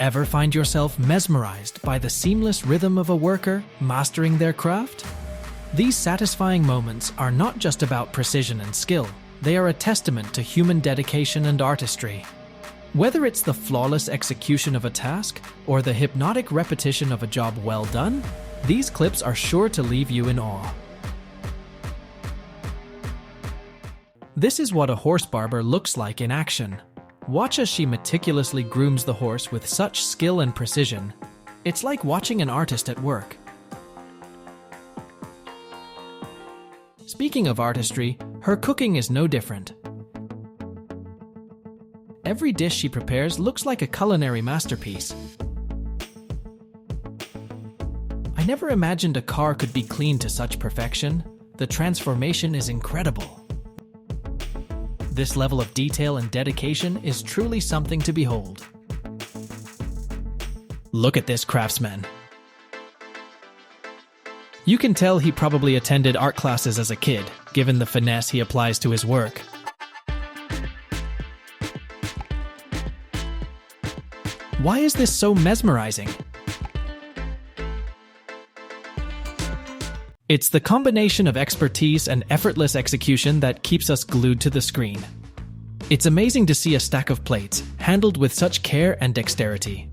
Ever find yourself mesmerized by the seamless rhythm of a worker mastering their craft? These satisfying moments are not just about precision and skill, they are a testament to human dedication and artistry. Whether it's the flawless execution of a task or the hypnotic repetition of a job well done, these clips are sure to leave you in awe. This is what a horse barber looks like in action. Watch as she meticulously grooms the horse with such skill and precision. It's like watching an artist at work. Speaking of artistry, her cooking is no different. Every dish she prepares looks like a culinary masterpiece. I never imagined a car could be cleaned to such perfection. The transformation is incredible. This level of detail and dedication is truly something to behold. Look at this craftsman. You can tell he probably attended art classes as a kid, given the finesse he applies to his work. Why is this so mesmerizing? It's the combination of expertise and effortless execution that keeps us glued to the screen. It's amazing to see a stack of plates handled with such care and dexterity.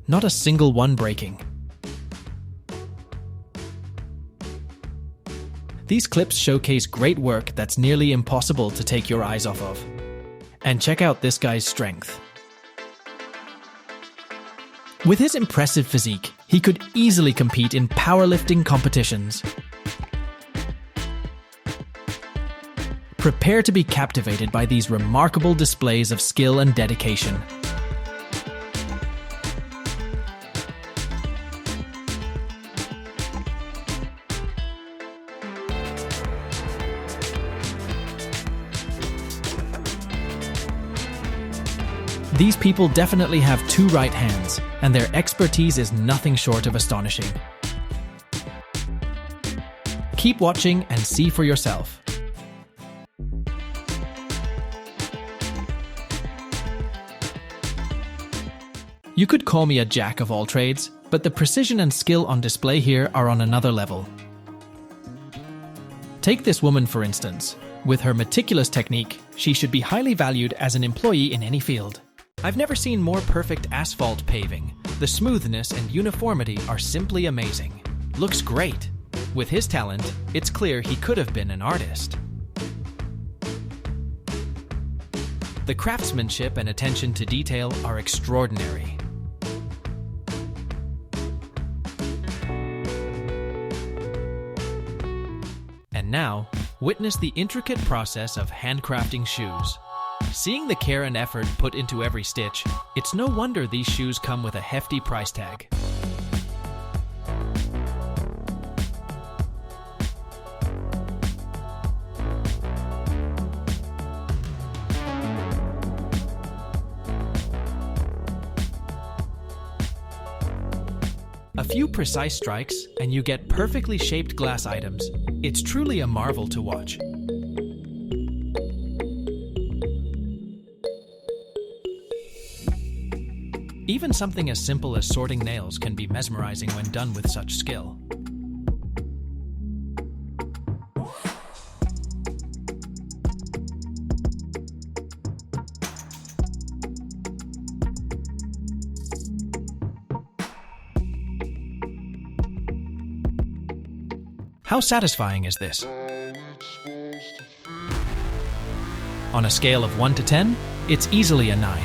Not a single one breaking. These clips showcase great work that's nearly impossible to take your eyes off of. And check out this guy's strength. With his impressive physique, he could easily compete in powerlifting competitions. Prepare to be captivated by these remarkable displays of skill and dedication. These people definitely have two right hands, and their expertise is nothing short of astonishing. Keep watching and see for yourself. You could call me a jack of all trades, but the precision and skill on display here are on another level. Take this woman for instance. With her meticulous technique, she should be highly valued as an employee in any field. I've never seen more perfect asphalt paving. The smoothness and uniformity are simply amazing. Looks great. With his talent, it's clear he could have been an artist. The craftsmanship and attention to detail are extraordinary. And now, witness the intricate process of handcrafting shoes. Seeing the care and effort put into every stitch, it's no wonder these shoes come with a hefty price tag. A few precise strikes, and you get perfectly shaped glass items. It's truly a marvel to watch. Even something as simple as sorting nails can be mesmerizing when done with such skill. How satisfying is this? On a scale of 1 to 10, it's easily a 9.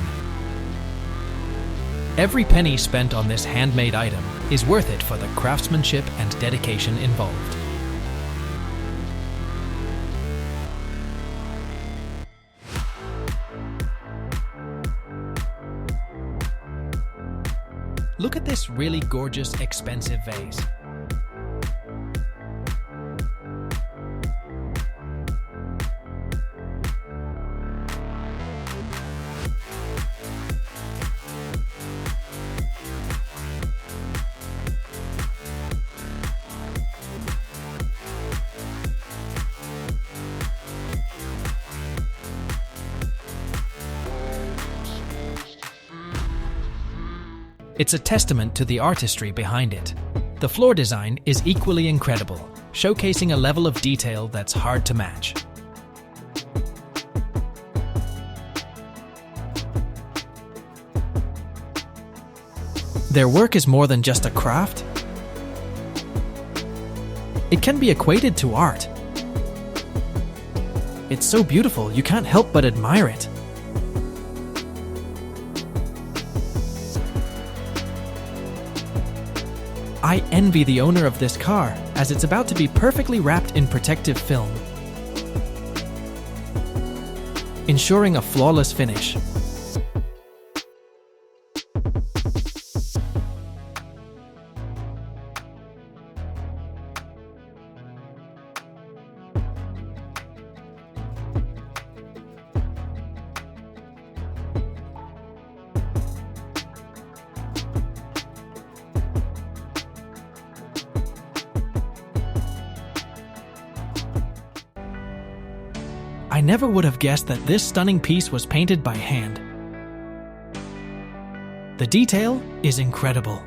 Every penny spent on this handmade item is worth it for the craftsmanship and dedication involved. Look at this really gorgeous, expensive vase. It's a testament to the artistry behind it. The floor design is equally incredible, showcasing a level of detail that's hard to match. Their work is more than just a craft. It can be equated to art. It's so beautiful, you can't help but admire it. I envy the owner of this car, as it's about to be perfectly wrapped in protective film, ensuring a flawless finish. I never would have guessed that this stunning piece was painted by hand. The detail is incredible.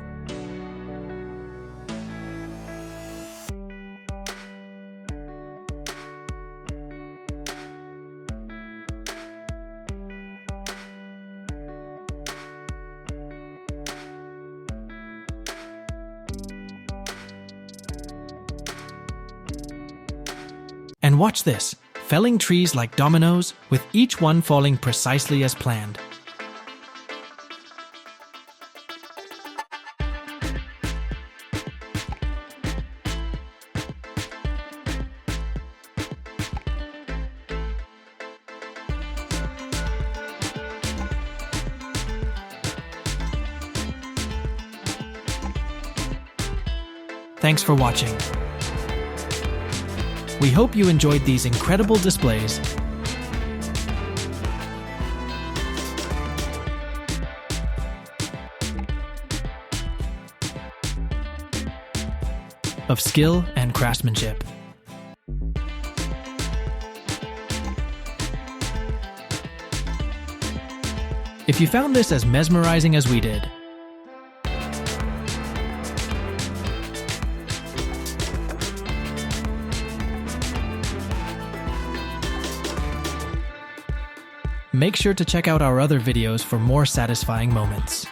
And watch this. Felling trees like dominoes, with each one falling precisely as planned. Thanks for watching. We hope you enjoyed these incredible displays. Of skill and craftsmanship. If you found this as mesmerizing as we did, make sure to check out our other videos for more satisfying moments.